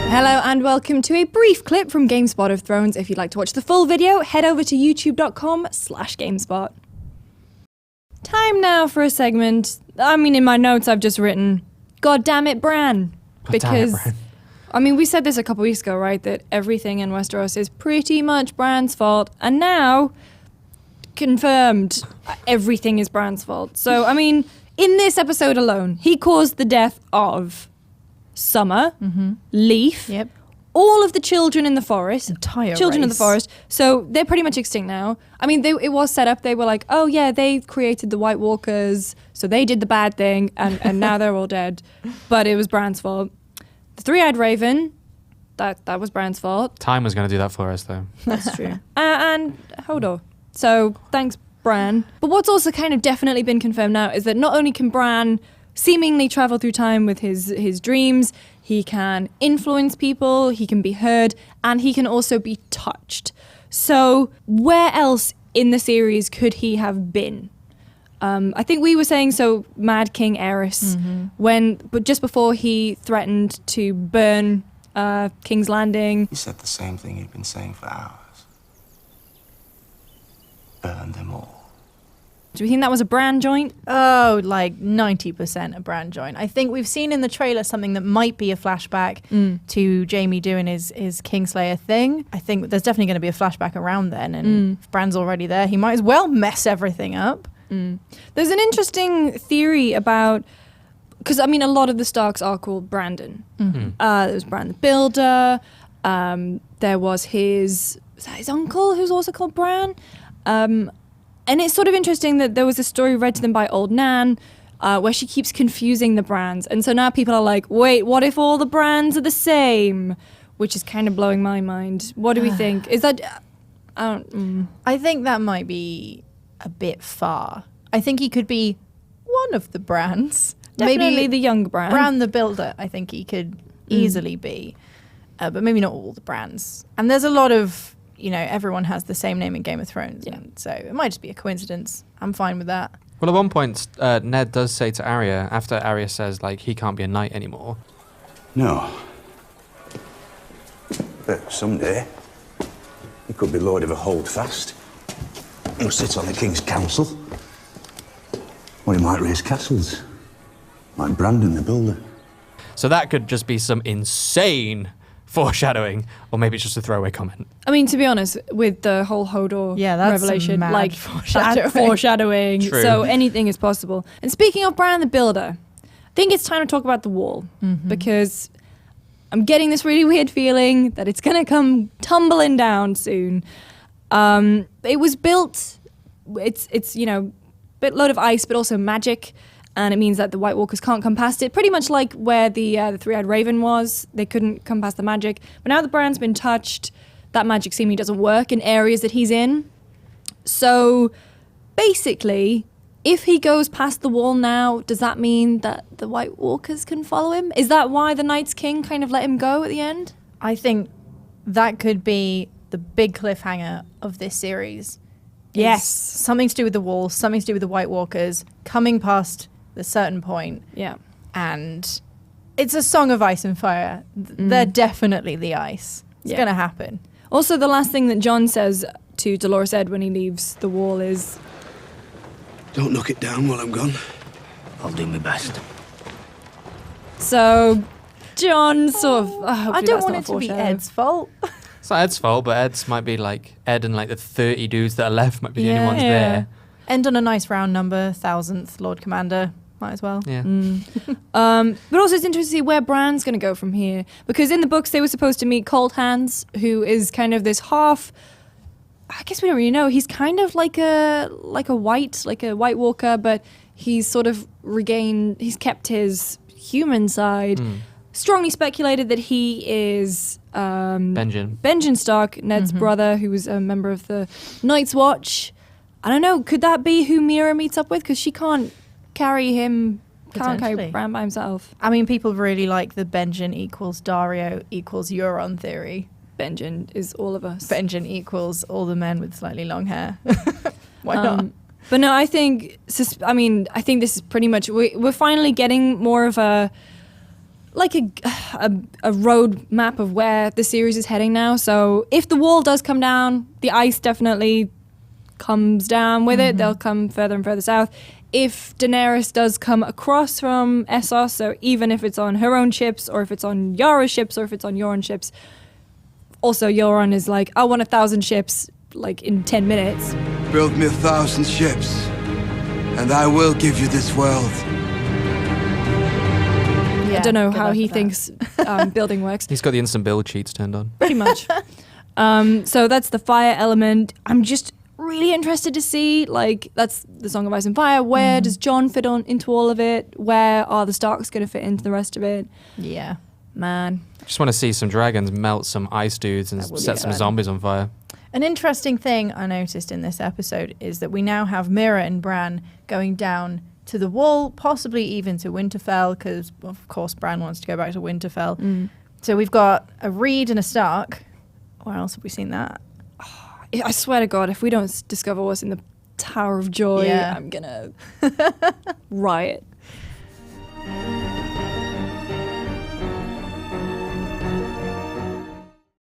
Hello and welcome to a brief clip from GameSpot of Thrones. If you'd like to watch the full video, head over to youtube.com/GameSpot. Time now for a segment. I mean, in my notes I've just written, God damn it, Bran. Because, I mean, we said this a couple weeks ago, right? That everything in Westeros is pretty much Bran's fault. And now, confirmed, everything is Bran's fault. So, I mean, in this episode alone, he caused the death of Summer, Leaf, all of the children in the forest. Children in the forest. So they're pretty much extinct now. I mean, it was set up. They were like, oh yeah, they created the White Walkers, so they did the bad thing, and now they're all dead. But it was Bran's fault. The Three-Eyed Raven, that was Bran's fault. Time was going to do that for us, though. That's true. And Hodor. So thanks, Bran. But what's also kind of definitely been confirmed now is that not only can Bran seemingly travel through time with his dreams, he can influence people, he can be heard, and he can also be touched. So where else in the series could he have been? I think we were saying, so Mad King Aerys, but just before he threatened to burn King's Landing. He said the same thing he'd been saying for hours. Burn them all. Do we think that was a Bran joint? Oh, like 90% a Bran joint. I think we've seen in the trailer something that might be a flashback to Jaime doing his Kingslayer thing. I think there's definitely going to be a flashback around then, and if Bran's already there, he might as well mess everything up. There's an interesting theory about, because I mean, a lot of the Starks are called Brandon. There was Bran the Builder. There was his uncle who's also called Bran. And it's sort of interesting that there was a story read to them by Old Nan where she keeps confusing the Brans. And so now people are like, wait, what if all the Brans are the same? Which is kind of blowing my mind. What do we think? Is that... I think that might be a bit far. I think he could be one of the Brans. Definitely maybe the young Bran. Bran the Builder, I think he could easily be. But maybe not all the Brans. And there's a lot of... You know, everyone has the same name in Game of Thrones. Yeah. So it might just be a coincidence. I'm fine with that. Well, at one point, Ned does say to Arya, after Arya says, like, he can't be a knight anymore. No. But someday, he could be Lord of a Holdfast. He'll sit on the King's Council. Or he might raise castles. Like Brandon the Builder. So that could just be some insane foreshadowing, or maybe it's just a throwaway comment. I mean, to be honest, with the whole Hodor revelation, like foreshadowing. True. So anything is possible. And speaking of Bran the Builder, I think it's time to talk about the wall, because I'm getting this really weird feeling that it's gonna come tumbling down soon. It was built. It's you know, a load of ice, but also magic. And it means that the White Walkers can't come past it. Pretty much like where the Three-Eyed Raven was. They couldn't come past the magic. But now that Bran's been touched, that magic seemingly doesn't work in areas that he's in. So basically, if he goes past the wall now, does that mean that the White Walkers can follow him? Is that why the Night's King kind of let him go at the end? I think that could be the big cliffhanger of this series. Yes. Something to do with the wall, something to do with the White Walkers coming past a certain point. Yeah. And it's a song of ice and fire. They're definitely the ice. It's going to happen. Also, the last thing that Jon says to Dolorous Edd when he leaves the wall is, Don't knock it down while I'm gone. I'll do my best. so Jon sort of... I don't want it to be Ed's fault. It's not Ed's fault, but Ed's might be like, Ed and like the 30 dudes that are left might be the only ones there. End on a nice round number, 1000th Lord Commander. Might as well. Yeah. But also it's interesting to see where Bran's going to go from here. Because in the books they were supposed to meet Coldhands, who is kind of this half... I guess we don't really know. He's kind of like a White Walker, but he's sort of he's kept his human side. Strongly speculated that he is Benjen Stark, Ned's brother, who was a member of the Night's Watch. I don't know, could that be who Mira meets up with? Because she can't carry him, can't carry Bran by himself. I mean, people really like the Benjen equals Dario equals Euron theory. Benjen is all of us. Benjen equals all the men with slightly long hair. Why not? But no, I think this is pretty much, we're finally getting more of a like a road map of where the series is heading now. So if the wall does come down, the ice definitely comes down with it. They'll come further and further south. If Daenerys does come across from Essos, so even if it's on her own ships or if it's on Yara's ships or if it's on Euron's ships, also Euron is like, I want 1,000 ships like in 10 minutes. Build me 1,000 ships, and I will give you this world. I don't know how he thinks building works. He's got the instant build cheats turned on. Pretty much. So that's the fire element. I'm just really interested to see, like, that's the Song of Ice and Fire. Where does Jon fit on into all of it? Where are the Starks going to fit into the rest of it? Yeah. Man. Just want to see some dragons melt some ice dudes and set some zombies on fire. An interesting thing I noticed in this episode is that we now have Mira and Bran going down to the wall, possibly even to Winterfell, because of course Bran wants to go back to Winterfell. So we've got a Reed and a Stark. Where else have we seen that? I swear to God, if we don't discover what's in the Tower of Joy, Yeah. I'm gonna riot.